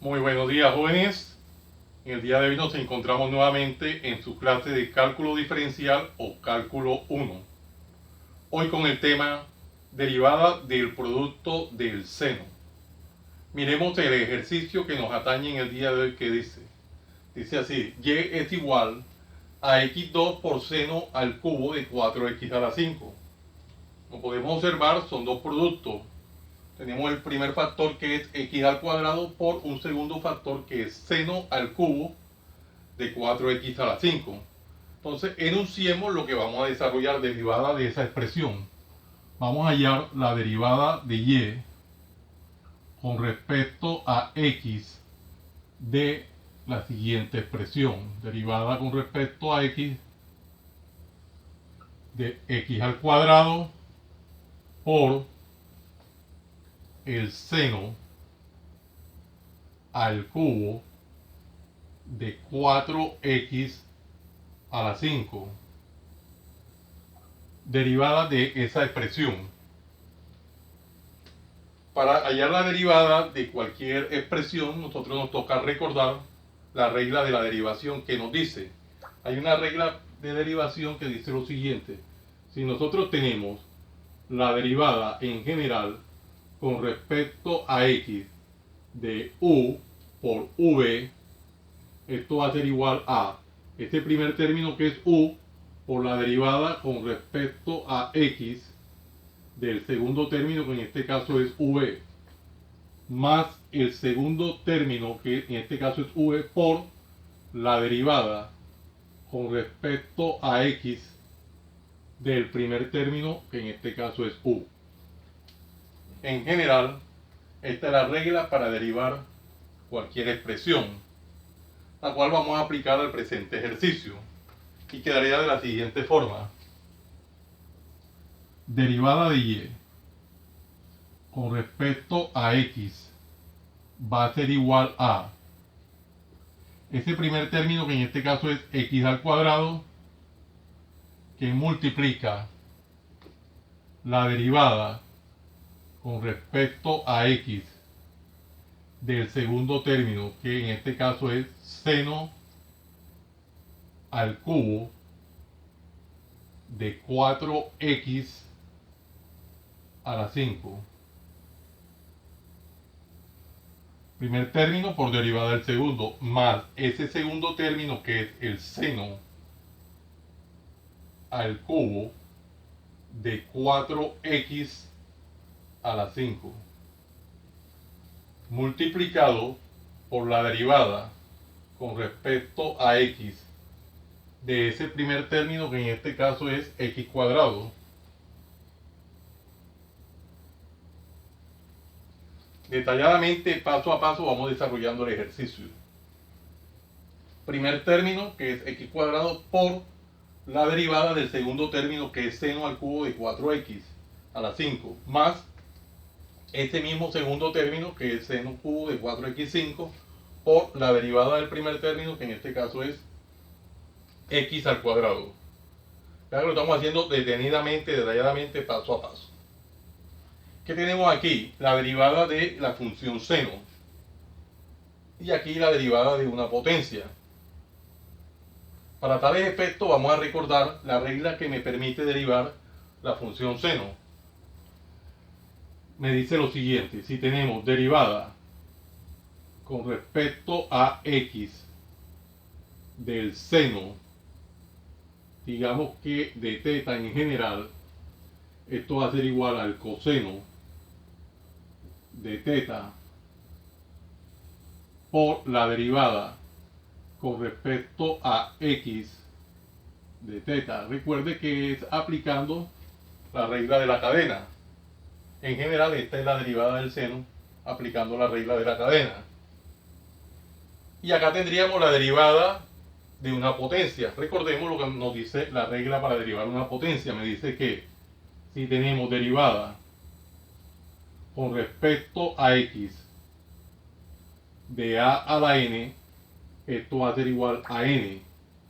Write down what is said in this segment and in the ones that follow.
Muy buenos días, jóvenes. En el día de hoy nos encontramos nuevamente en su clase de cálculo diferencial o cálculo 1. Hoy con el tema derivada del producto del seno. Miremos el ejercicio que nos atañe en el día de hoy que dice así: y es igual a x2 por seno al cubo de 4x a la 5. Como podemos observar, son dos productos. Tenemos el primer factor que es x al cuadrado por un segundo factor que es seno al cubo de 4x a la 5. Entonces enunciemos lo que vamos a desarrollar derivada de esa expresión. Vamos a hallar la derivada de y con respecto a x de la siguiente expresión. Derivada con respecto a x de x al cuadrado por el seno al cubo de 4x a la 5. Derivada de esa expresión. Para hallar la derivada de cualquier expresión, nosotros nos toca recordar la regla de la derivación que nos dice. Hay una regla de derivación que dice lo siguiente: si nosotros tenemos la derivada en general con respecto a x de u por v, esto va a ser igual a este primer término que es u por la derivada con respecto a x del segundo término, que en este caso es v, más el segundo término que en este caso es v por la derivada con respecto a x del primer término, que en este caso es u. En general, esta es la regla para derivar cualquier expresión, la cual vamos a aplicar al presente ejercicio, y quedaría de la siguiente forma: derivada de y con respecto a x va a ser igual a ese primer término, que en este caso es x al cuadrado, que multiplica la derivada con respecto a x del segundo término, que en este caso es seno al cubo de 4x a la 5. Primer término por derivada del segundo, más ese segundo término que es el seno al cubo de 4x a la 5, multiplicado por la derivada con respecto a x de ese primer término, que en este caso es x cuadrado. Detalladamente, paso a paso, vamos desarrollando el ejercicio. Primer término, que es x cuadrado, por la derivada del segundo término, que es seno al cubo de 4x a la 5, más este mismo segundo término, que es seno cubo de 4x5, por la derivada del primer término, que en este caso es x al cuadrado. Ya que lo estamos haciendo detenidamente, detalladamente, paso a paso. ¿Qué tenemos aquí? La derivada de la función seno. Y aquí la derivada de una potencia. Para tales efectos vamos a recordar la regla que me permite derivar la función seno. Me dice lo siguiente: si tenemos derivada con respecto a x del seno, digamos que de teta en general, esto va a ser igual al coseno de teta por la derivada con respecto a x de teta. Recuerde que es aplicando la regla de la cadena. En general, esta es la derivada del seno aplicando la regla de la cadena. Y acá tendríamos la derivada de una potencia. Recordemos lo que nos dice la regla para derivar una potencia. Me dice que si tenemos derivada con respecto a x de a a la n, esto va a ser igual a n,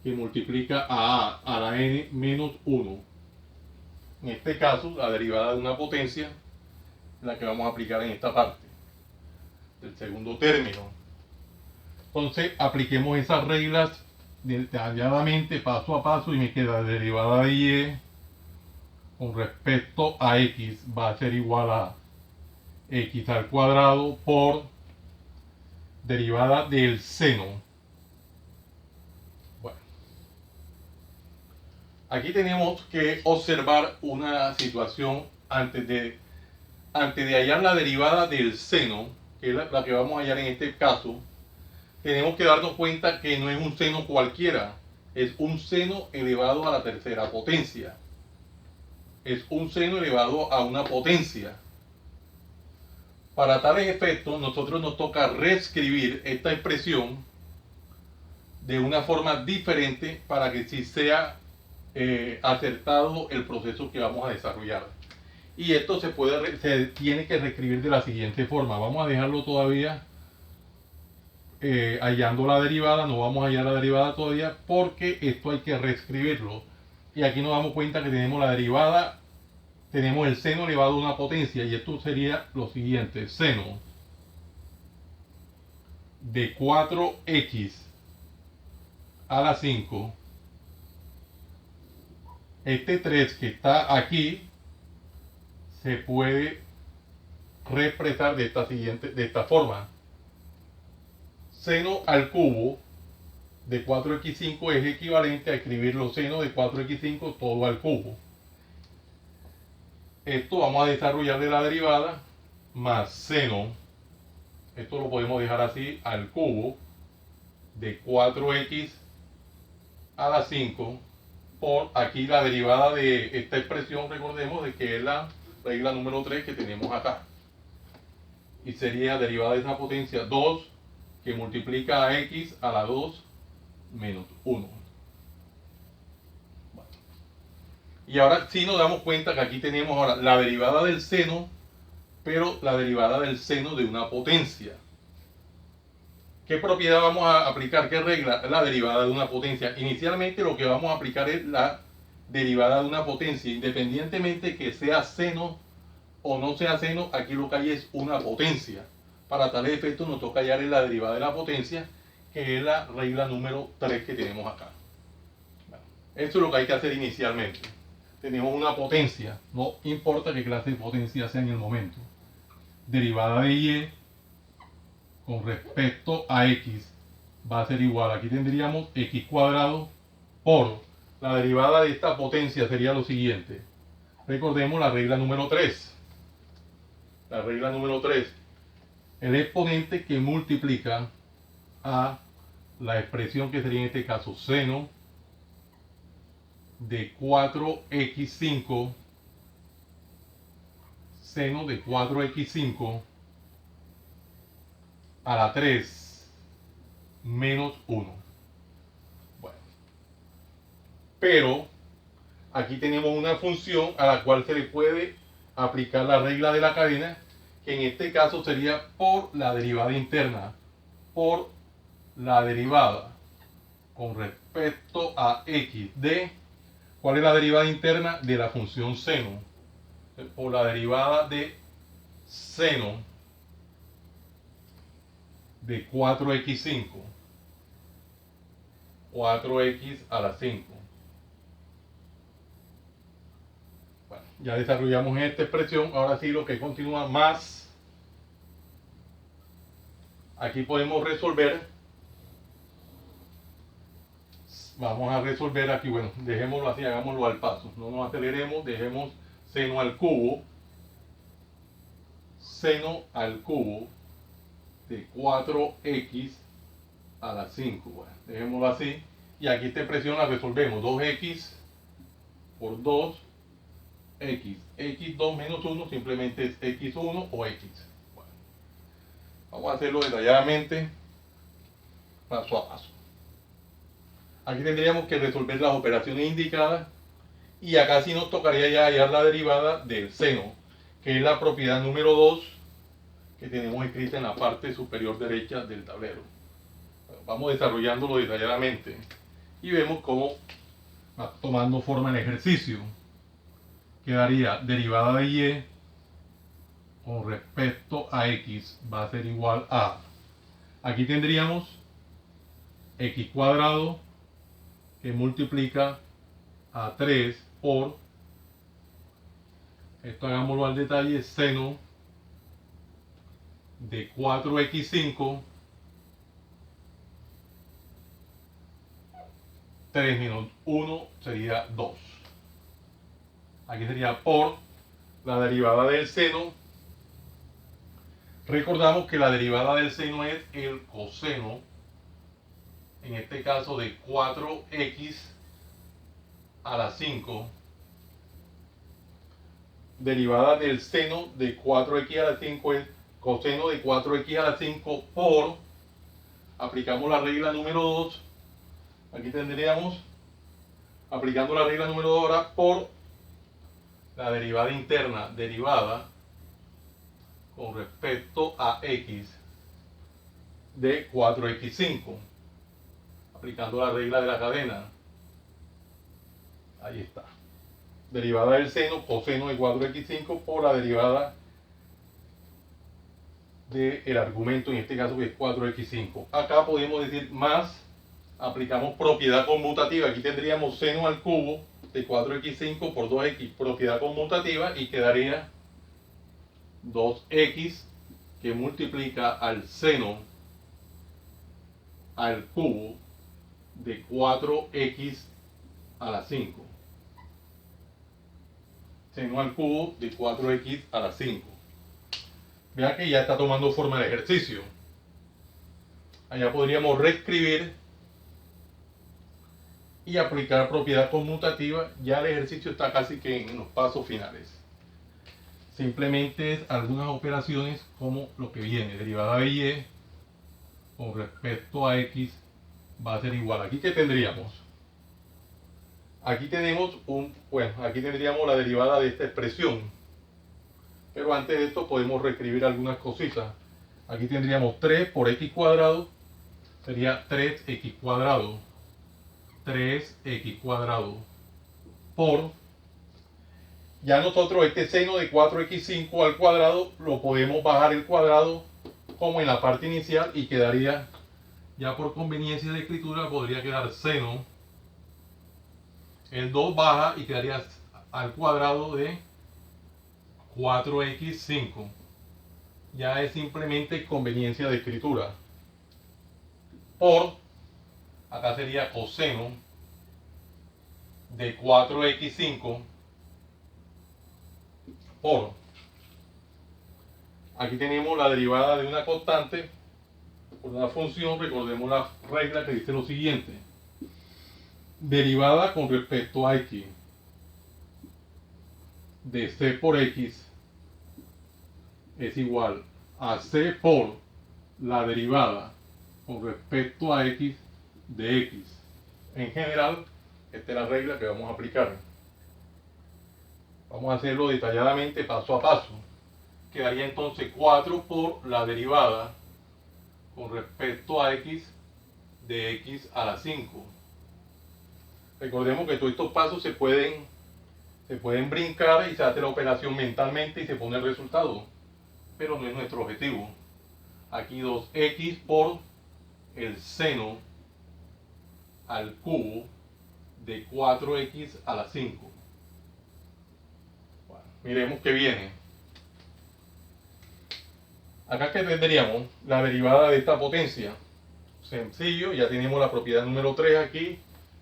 que multiplica a la n menos 1. En este caso, la derivada de una potencia es la que vamos a aplicar en esta parte del segundo término. Entonces apliquemos esas reglas detalladamente, paso a paso, y me queda derivada de y con respecto a x va a ser igual a x al cuadrado por derivada del seno. Bueno, aquí tenemos que observar una situación antes de hallar la derivada del seno, que es la que vamos a hallar en este caso. Tenemos que darnos cuenta que no es un seno cualquiera, es un seno elevado a la tercera potencia. Es un seno elevado a una potencia. Para tales efectos, nosotros nos toca reescribir esta expresión de una forma diferente para que sí sea acertado el proceso que vamos a desarrollar. Y esto se tiene que reescribir de la siguiente forma. Vamos a dejarlo todavía hallando la derivada. No vamos a hallar la derivada todavía porque esto hay que reescribirlo. Y aquí nos damos cuenta que tenemos la derivada, tenemos el seno elevado a una potencia, y esto sería lo siguiente: seno de 4x a la 5. Este 3 que está aquí se puede reexpresar de esta forma: seno al cubo de 4x5 es equivalente a escribir los senos de 4x5 todo al cubo. Esto vamos a desarrollarle la derivada más seno, esto lo podemos dejar así, al cubo de 4x a la 5 por aquí la derivada de esta expresión, recordemos de que es la regla número 3 que tenemos acá, y sería derivada de esa potencia 2 que multiplica a x a la 2 menos 1. Y ahora sí nos damos cuenta que aquí tenemos ahora la derivada del seno, pero la derivada del seno de una potencia. ¿Qué propiedad vamos a aplicar? ¿Qué regla? La derivada de una potencia. Inicialmente lo que vamos a aplicar es la derivada de una potencia, independientemente que sea seno o no sea seno, aquí lo que hay es una potencia. Para tal efecto nos toca hallar la derivada de la potencia, que es la regla número 3 que tenemos acá. Bueno, esto es lo que hay que hacer inicialmente. Tenemos una potencia, no importa qué clase de potencia sea en el momento. Derivada de y con respecto a x va a ser igual, aquí tendríamos x cuadrado por la derivada de esta potencia sería lo siguiente. Recordemos la regla número 3. La regla número 3. El exponente que multiplica a la expresión que sería en este caso seno de 4x5, seno de 4x5 a la 3 menos 1. Bueno, pero aquí tenemos una función a la cual se le puede aplicar la regla de la cadena, que en este caso sería por la derivada interna, por la derivada con respecto a x de, ¿cuál es la derivada interna? De la función seno, por la derivada de seno de 4x5, 4x a la 5. Bueno, ya desarrollamos esta expresión. Ahora sí, lo que continúa más, aquí podemos resolver. Vamos a resolver aquí, bueno, dejémoslo así, hagámoslo al paso, no nos aceleremos, dejemos seno al cubo de 4x a la 5. Bueno, dejémoslo así, y aquí esta expresión la resolvemos: 2x por 2, x2 menos 1 simplemente es x1 o x. Bueno, vamos a hacerlo detalladamente, paso a paso. Aquí tendríamos que resolver las operaciones indicadas, y acá sí nos tocaría ya hallar la derivada del seno, que es la propiedad número 2 que tenemos escrita en la parte superior derecha del tablero. Bueno, vamos desarrollándolo detalladamente y vemos cómo va tomando forma el ejercicio. Quedaría derivada de y con respecto a x va a ser igual a, aquí tendríamos x cuadrado que multiplica a 3 por, esto hagámoslo al detalle, seno de 4x5, 3 menos 1 sería 2. Aquí sería por la derivada del seno. Recordamos que la derivada del seno es el coseno, en este caso de 4x a la 5. Derivada del seno de 4x a la 5 es coseno de 4x a la 5 por, aplicamos la regla número 2, aquí tendríamos, aplicando la regla número 2 ahora, por la derivada interna, derivada con respecto a x de 4x5, aplicando la regla de la cadena. Ahí está. Derivada del seno, coseno de 4x5 por la derivada del argumento, en este caso que es 4x5. Acá podemos decir más, aplicamos propiedad conmutativa. Aquí tendríamos seno al cubo de 4x5 por 2x, propiedad conmutativa, y quedaría 2x que multiplica al seno al cubo de 4x a la 5. Seno al cubo de 4x a la 5. Vean que ya está tomando forma el ejercicio. Allá podríamos reescribir y aplicar propiedad conmutativa. Ya el ejercicio está casi que en los pasos finales. Simplemente es algunas operaciones como lo que viene. Derivada de y con respecto a x va a ser igual. Aquí que tendríamos. Aquí tenemos aquí tendríamos la derivada de esta expresión. Pero antes de esto podemos reescribir algunas cositas. Aquí tendríamos 3 por x cuadrado. Sería 3x cuadrado. 3x cuadrado por, ya nosotros este seno de 4x5 al cuadrado lo podemos bajar el cuadrado como en la parte inicial y quedaría, ya por conveniencia de escritura, podría quedar seno, el 2 baja y quedaría al cuadrado de 4x5. Ya es simplemente conveniencia de escritura. Por, acá sería coseno de 4x5 por, aquí tenemos la derivada de una constante por una función. Recordemos la regla que dice lo siguiente: derivada con respecto a x de c por x es igual a c por la derivada con respecto a x de x. En general, esta es la regla que vamos a aplicar. Vamos a hacerlo detalladamente, paso a paso. Quedaría entonces 4 por la derivada con respecto a x de x a la 5. Recordemos que todos estos pasos se pueden brincar y se hace la operación mentalmente y se pone el resultado. Pero no es nuestro objetivo. Aquí 2x por el seno al cubo de 4x a la 5. Bueno, miremos qué viene. Acá que tendríamos la derivada de esta potencia. Sencillo, ya tenemos la propiedad número 3 aquí.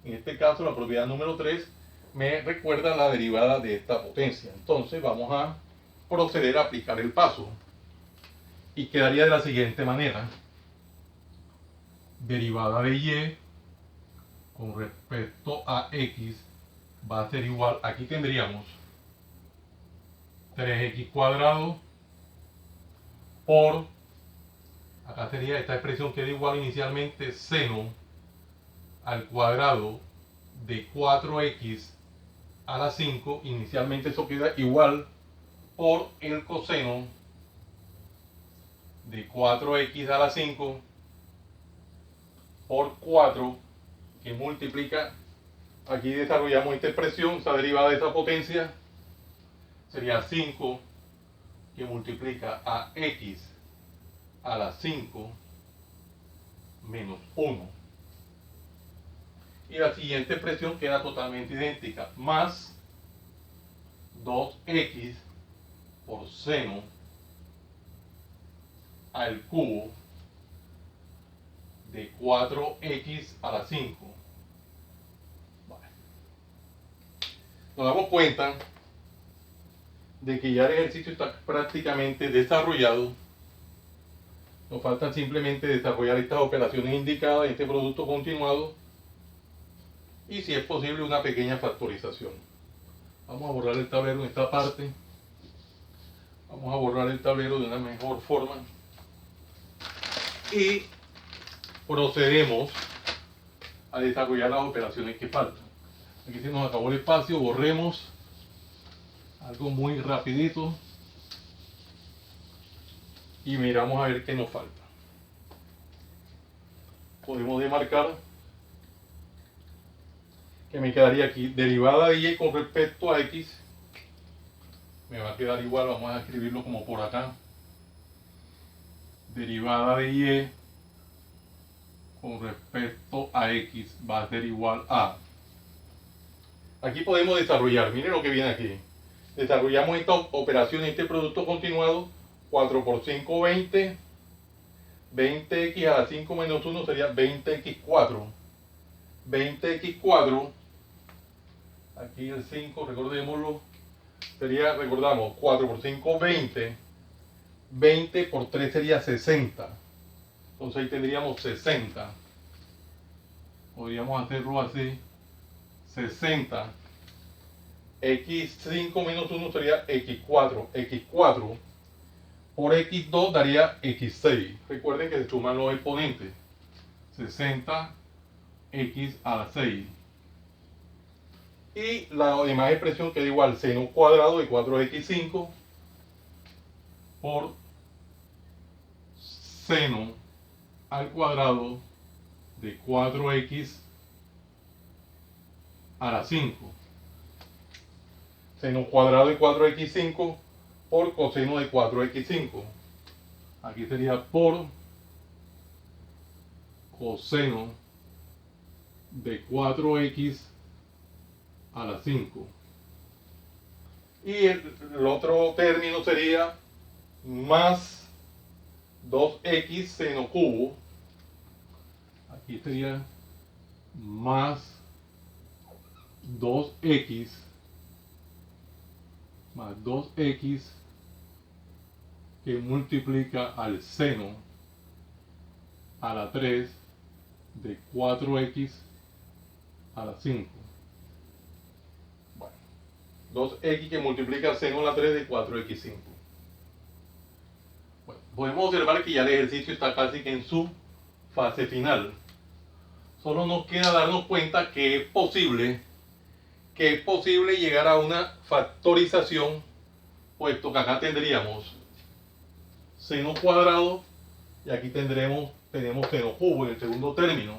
En este caso la propiedad número 3 me recuerda la derivada de esta potencia. Entonces vamos a proceder a aplicar el paso. Y quedaría de la siguiente manera: derivada de y con respecto a x va a ser igual, aquí tendríamos 3x cuadrado por, acá sería esta expresión que da igual inicialmente, seno al cuadrado de 4x a la 5. Inicialmente eso queda igual por el coseno de 4x a la 5 por 4, que multiplica, aquí desarrollamos esta expresión, esa derivada de esa potencia sería 5 que multiplica a x a la 5 menos 1. Y la siguiente expresión queda totalmente idéntica, más 2x por seno al cubo de 4x a la 5. Vale. Nos damos cuenta de que ya el ejercicio está prácticamente desarrollado. Nos falta simplemente desarrollar estas operaciones indicadas en este producto continuado y, si es posible, una pequeña factorización. Vamos a borrar el tablero en esta parte. Vamos a borrar el tablero de una mejor forma y procedemos a desarrollar las operaciones que faltan. Aquí se nos acabó el espacio, borremos algo muy rapidito y miramos a ver qué nos falta. Podemos demarcar que me quedaría aquí derivada de y con respecto a x. Me va a quedar igual, vamos a escribirlo como por acá. Derivada de y con respecto a x va a ser igual a... Aquí podemos desarrollar, miren lo que viene aquí. Desarrollamos esta operación, este producto continuado. 4 por 5, 20. 20x a la 5 menos 1 sería 20x4. 20x4. Aquí el 5, recordémoslo. Sería, recordamos, 4 por 5, 20. 20 por 3 sería 60. Entonces ahí tendríamos 60. Podríamos hacerlo así. 60. X5 menos 1 sería X4. X4 por X2 daría X6. Recuerden que se suman los exponentes. 60 X a la 6. Y la demás expresión queda igual, seno cuadrado de 4x5 por seno al cuadrado de 4x a la 5. Seno cuadrado de 4x5 por coseno de 4x5. Aquí sería por coseno de 4x a la 5. Y el otro término sería más 2x seno cubo. Aquí sería más 2x más 2x que multiplica al seno a la 3 de 4x a la 5. Bueno, 2x que multiplica al seno a la 3 de 4x5. Bueno, podemos observar que ya el ejercicio está casi que en su fase final. Solo nos queda darnos cuenta que es posible llegar a una factorización, puesto que acá tendríamos seno cuadrado y aquí tenemos seno cubo en el segundo término.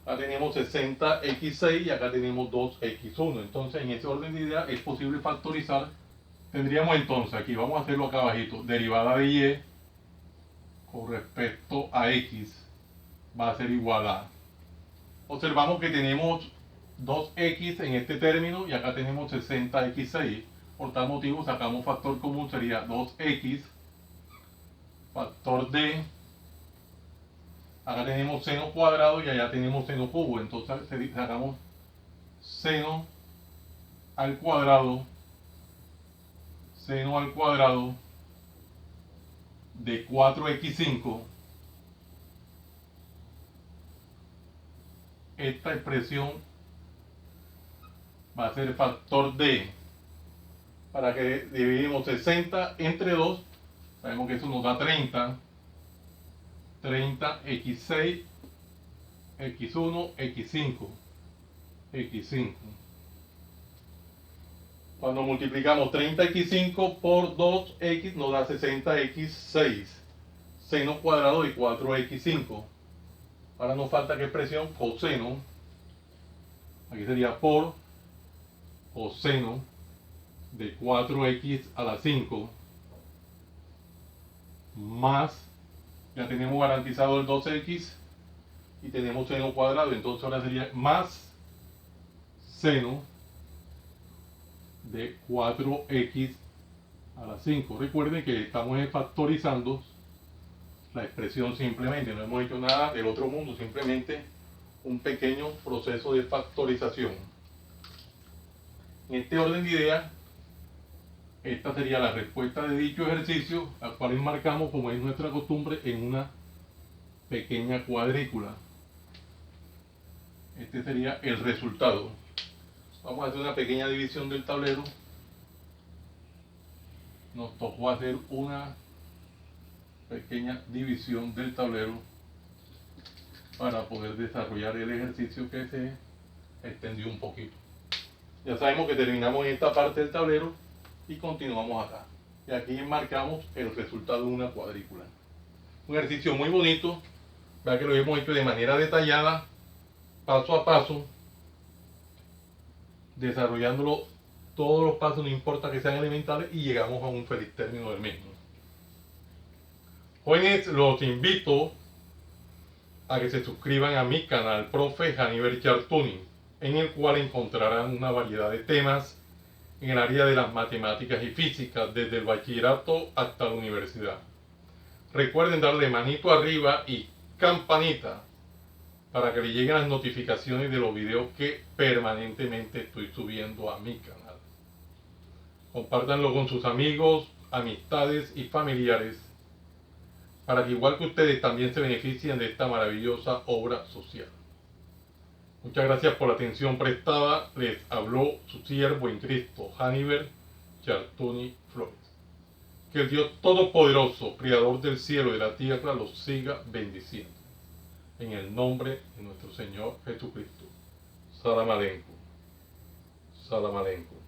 Acá tenemos 60x6 y acá tenemos 2x1. Entonces, en ese orden de ideas es posible factorizar. Tendríamos entonces, aquí vamos a hacerlo acá abajito, derivada de y con respecto a x va a ser igual a... Observamos que tenemos 2x en este término y acá tenemos 60x6. Por tal motivo sacamos factor común, sería 2x factor de, acá tenemos seno cuadrado y allá tenemos seno cubo, entonces sacamos seno al cuadrado de 4x5. Esta expresión va a ser factor de, para que dividimos 60 entre 2, sabemos que eso nos da 30, 30x6, x1, x5, x5. Cuando multiplicamos 30x5 por 2x nos da 60x6, seno cuadrado de 4x5. Ahora nos falta qué expresión, coseno. Aquí sería por coseno de 4x a la 5 más, ya tenemos garantizado el 2x y tenemos seno cuadrado, entonces ahora sería más seno de 4x a la 5. Recuerden que estamos factorizando la expresión simplemente, no hemos hecho nada del otro mundo, simplemente un pequeño proceso de factorización. En este orden de ideas, esta sería la respuesta de dicho ejercicio, la cual enmarcamos, como es nuestra costumbre, en una pequeña cuadrícula. Este sería el resultado. Vamos a hacer una pequeña división del tablero. Nos tocó hacer una pequeña división del tablero para poder desarrollar el ejercicio que se extendió un poquito. Ya sabemos que terminamos en esta parte del tablero y continuamos acá. Y aquí enmarcamos el resultado de una cuadrícula. Un ejercicio muy bonito, ya que lo hemos hecho de manera detallada, paso a paso, desarrollándolo todos los pasos, no importa que sean elementales, y llegamos a un feliz término del mismo. Jóvenes, los invito a que se suscriban a mi canal Profe Haniver Chartuni, en el cual encontrarán una variedad de temas en el área de las matemáticas y físicas, desde el bachillerato hasta la universidad. Recuerden darle manito arriba y campanita para que le lleguen las notificaciones de los videos que permanentemente estoy subiendo a mi canal. Compártanlo con sus amigos, amistades y familiares, para que igual que ustedes también se beneficien de esta maravillosa obra social. Muchas gracias por la atención prestada. Les habló su siervo en Cristo, Haniver Chartuni Flores. Que el Dios Todopoderoso, Creador del cielo y de la tierra, los siga bendiciendo. En el nombre de nuestro Señor Jesucristo. Salam aleikum. Salam aleikum.